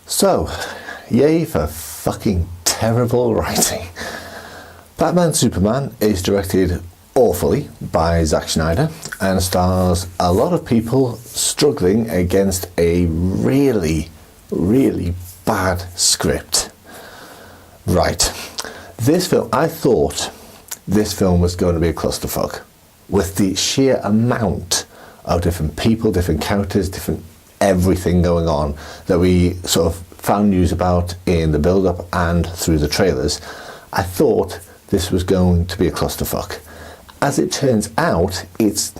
So, yay for fucking terrible writing. Batman Superman is directed awfully by Zack Snyder and stars a lot of people struggling against a really, really bad script. Right. This film, I thought this film was going to be a clusterfuck with the sheer amount of different people, different characters, different everything going on that we sort of found news about in the build-up and through the trailers. I thought this was going to be a clusterfuck. As it turns out, it's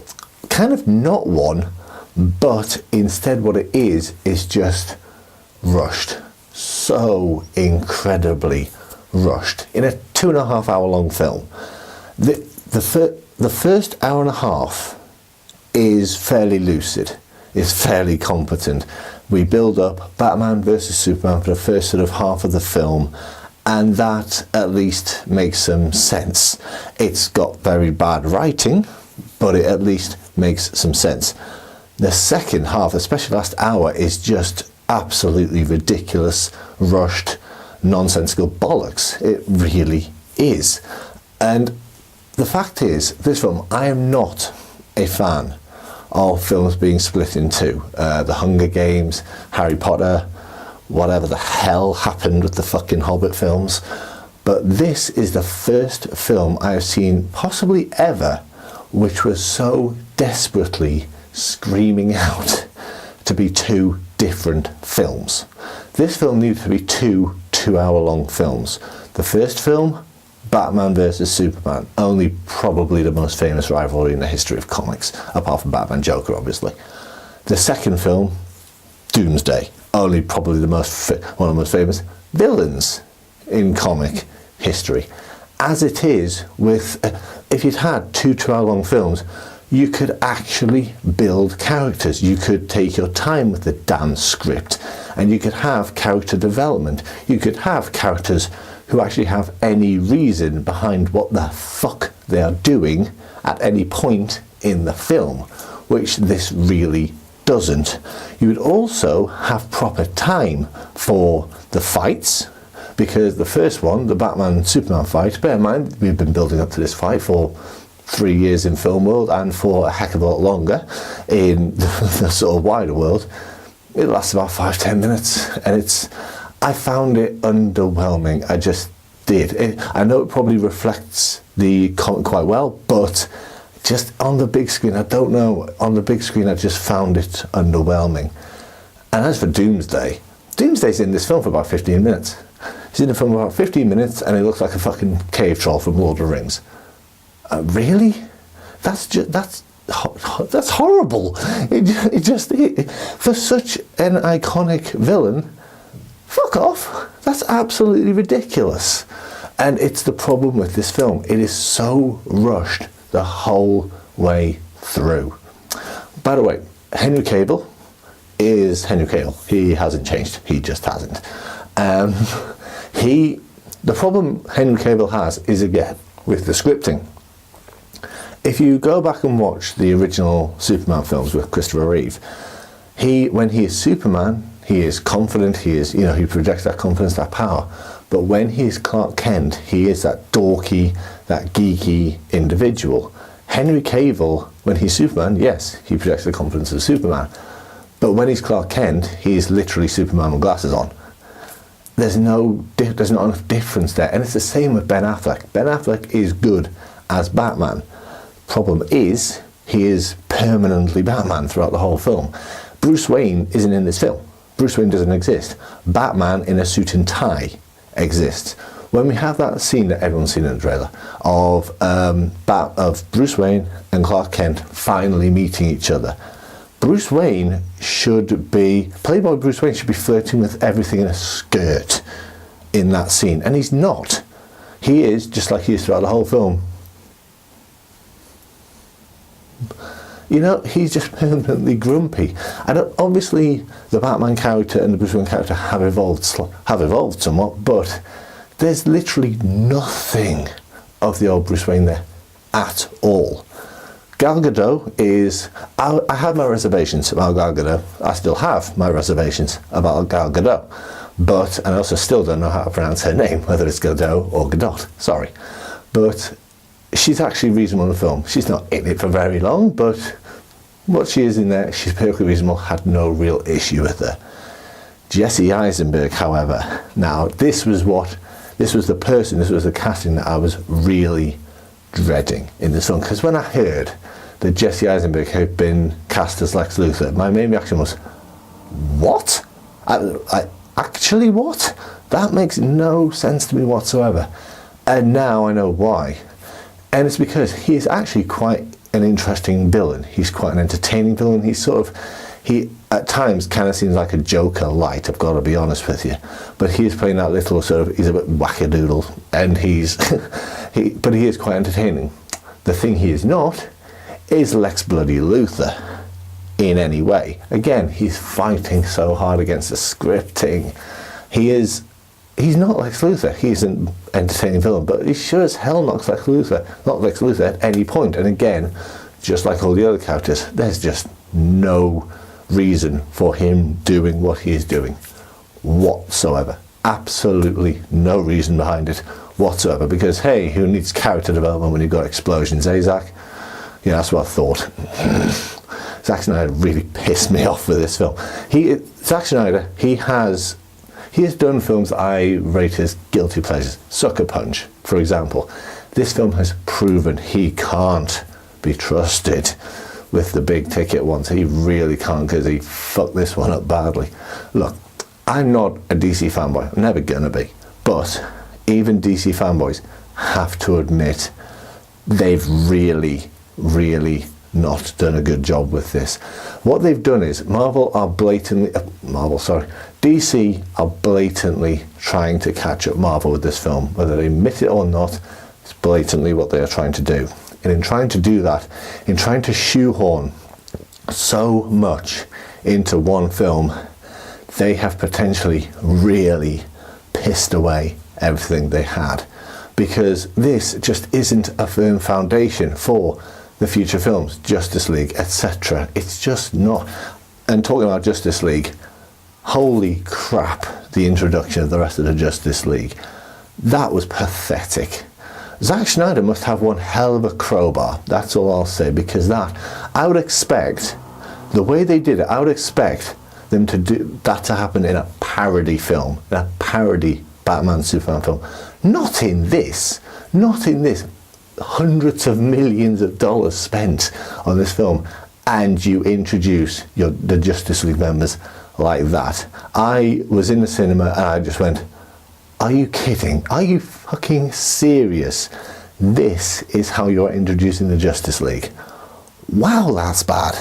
kind of not one, but instead what it is just rushed. So incredibly rushed. In a 2.5 hour long film. The first hour and a half is fairly lucid. Is fairly competent. We build up Batman versus Superman for the first sort of half of the film, and that at least makes some sense. It's got very bad writing, but it at least makes some sense. The second half, especially last hour, is just absolutely ridiculous, rushed, nonsensical bollocks. It really is. And the fact is, this film, I am not a fan of films being split in two. The Hunger Games, Harry Potter, whatever the hell happened with the fucking Hobbit films. But this is the first film I have seen, possibly ever, which was so desperately screaming out to be two different films. This film needed to be two 2-hour long films. The first film, Batman versus Superman, only probably the most famous rivalry in the history of comics, apart from Batman Joker, obviously. The second film, Doomsday, only probably one of the most famous villains in comic history. As it is with, if you'd had two 2-hour long films, you could actually build characters. You could take your time with the damn script, and you could have character development. You could have characters who actually have any reason behind what the fuck they are doing at any point in the film, which this really doesn't. You would also have proper time for the fights, because the first one, the Batman-Superman fight, bear in mind, we've been building up to this fight for 3 years in film world and for a heck of a lot longer in the sort of wider world. It lasts about 5-10 minutes, and I found it underwhelming. I just did. I know it probably reflects the comic quite well, but just on the big screen, I don't know. On the big screen, I just found it underwhelming. And as for Doomsday, Doomsday's in this film for about 15 minutes. He's in the film for about 15 minutes, and he looks like a fucking cave troll from Lord of the Rings. Really? That's horrible. For such an iconic villain, fuck off. That's absolutely ridiculous. And it's the problem with this film. It is so rushed the whole way through. By the way, Henry Cavill is Henry Cavill. He hasn't changed. He just hasn't. The problem Henry Cavill has is, again, with the scripting. If you go back and watch the original Superman films with Christopher Reeve, when he is Superman, he is confident, he projects that confidence, that power. But when he is Clark Kent, he is that dorky, that geeky individual. Henry Cavill, when he's Superman, yes, he projects the confidence of Superman. But when he's Clark Kent, he is literally Superman with glasses on. There's not enough difference there. And it's the same with Ben Affleck. Ben Affleck is good as Batman. Problem is, he is permanently Batman throughout the whole film. Bruce Wayne isn't in this film. Bruce Wayne doesn't exist. Batman in a suit and tie exists. When we have that scene that everyone's seen in the trailer of Bruce Wayne and Clark Kent finally meeting each other, Playboy Bruce Wayne should be flirting with everything in a skirt in that scene, and he's not. He is, just like he is throughout the whole film, he's just permanently grumpy. And obviously the Batman character and the Bruce Wayne character have evolved somewhat, but there's literally nothing of the old Bruce Wayne there at all. Gal Gadot is... I had my reservations about Gal Gadot. I still have my reservations about Gal Gadot. But, and I also still don't know how to pronounce her name, whether it's Godot or Godot, sorry. But she's actually reasonable in the film. She's not in it for very long, but what she is in there, she's perfectly reasonable, had no real issue with her. Jesse Eisenberg, however, now this was the casting that I was really dreading in this film, because when I heard that Jesse Eisenberg had been cast as Lex Luthor, my main reaction was, what? Actually what? That makes no sense to me whatsoever. And now I know why. And it's because he is actually quite an interesting villain. He's quite an entertaining villain. He at times kind of seems like a Joker light, I've got to be honest with you. But he is playing that little he's a bit wackadoodle, and but he is quite entertaining. The thing he is not is Lex bloody Luthor in any way. Again, he's fighting so hard against the scripting. He's not Lex Luthor. He's an entertaining villain, but he sure as hell not Lex Luthor at any point. And again, just like all the other characters, there's just no reason for him doing what he is doing whatsoever. Absolutely no reason behind it whatsoever, because hey, who needs character development when you've got explosions, eh, Zack? Yeah, that's what I thought. Zack Snyder really pissed me off with this film. Zack Snyder, he has done films that I rate as guilty pleasures. Sucker Punch, for example. This film has proven he can't be trusted with the big ticket ones. He really can't, because he fucked this one up badly. Look, I'm not a DC fanboy. I'm never gonna be. But even DC fanboys have to admit they've really, really not done a good job with this. What they've done is DC are blatantly trying to catch up Marvel with this film. Whether they admit it or not, it's blatantly what they are trying to do. And in trying to do that, in trying to shoehorn so much into one film, they have potentially really pissed away everything they had. Because this just isn't a firm foundation for the future films, Justice League, etc. It's just not. And talking about Justice League, holy crap, the introduction of the rest of the Justice League. That was pathetic. Zack Snyder must have one hell of a crowbar, that's all I'll say, because I would expect, the way they did it, I would expect them to do that to happen in a parody film, in a parody Batman Superman film. Not in this. Hundreds of millions of dollars spent on this film, and you introduce the Justice League members like that. I was in the cinema and I just went, are you kidding? Are you fucking serious? This is how you're introducing the Justice League? Wow, that's bad.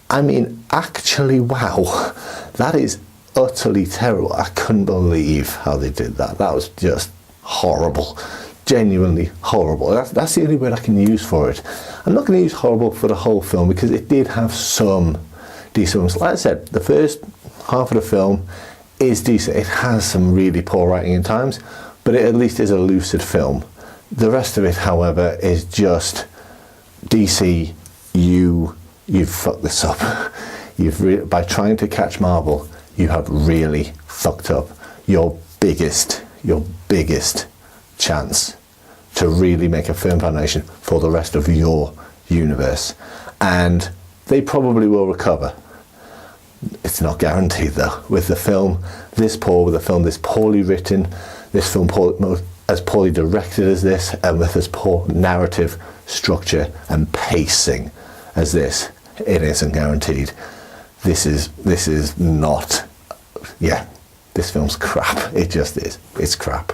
I mean, actually, wow. That is utterly terrible. I couldn't believe how they did that. That was just horrible. Genuinely horrible. That's the only word I can use for it. I'm not going to use horrible for the whole film, because it did have some decent ones. Like I said, the first half of the film is decent. It has some really poor writing in times, but it at least is a lucid film. The rest of it, however, is just DC, you've fucked this up. By trying to catch Marvel, you have really fucked up your biggest chance to really make a firm foundation for the rest of your universe. And they probably will recover. It's not guaranteed though. With the film this poorly written, this film as poorly directed as this, and with as poor narrative structure and pacing as this, it isn't guaranteed. This is not, this film's crap. It just is. It's crap.